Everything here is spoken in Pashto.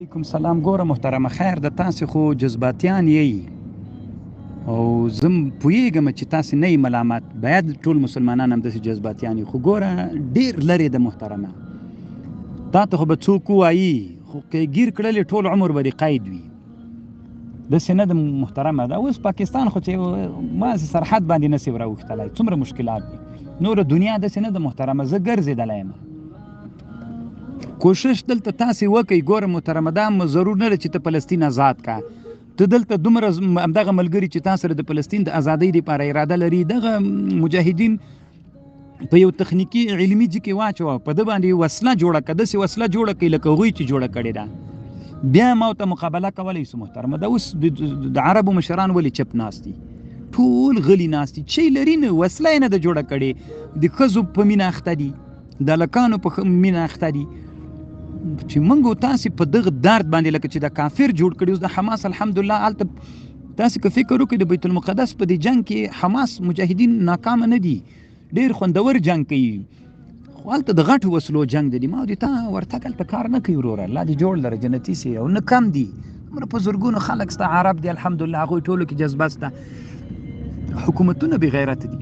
علیکم سلام. ګوره محترمه، خیر د تاسې خو جذباتیان یې او زه پوهېږم چې تاسې نه یې ملامت، باید ټول مسلمانان همداسې جذباتیان یي، خو ګوره ډېر لرې د محترمه تا ته خو به څوک ووایي، خو که یې ګیر کړلې ټول عمر به دې قید وي. داسې نه د محترمه. دا اوس پاکستان خو چې ماسې سرحد باندې نسي راوښتلی، څومره مشکلات دي. نوره دنیا داسې نه د محترمه. زه ګرځېدلی یم، کوشش دلته تاسې وکئ. ګوره محترمه، دا ضرور نه ده چې ته فلسطین آزاد کا. ته دلته دومره همدغه ملګري چې تا سره د فلسطین د ازادۍ دپاره اراده لري، دغه مجاهدین په یو تخنیکي علمي ځای کې واچوه، په ده باندې وسله جوړه کړه، داسې وسله جوړه کړئ لکه هغوی چې جوړه کړې ده، بیا ما ورته مقابله کولی شو. محترمه، دا اوس د عربو مشران ولې چپ ناست دي؟ ټول غلي ناست دي، چې لري نه، وسله یې نه ده جوړه کړې. د ښځو په مینه اخته دي، د هلکانو په مینه اخته دي، چې موږ تاسې په دغه درد باندې لکه چې د کافر جوړ کړي. اوس د حماس الحمدلله هلته تاسې که فکر وکړئ د بیت المقدس په دې جنگ کې حماس مجاهدین ناکامه نه دي، ډېر خوندور جنگ کوي، خو هلته د غټو وسلو جنگ دی. ما ودې تا ورتګ هلته کار نه کوي وروره، الله دې جوړ لره جنتي سي، او نه کم دي. دومره په زرګونو خلک سته، عرب دي الحمدلله، هغوی ټولو کې جذبه سته. حکومتونه بې غیرته دي.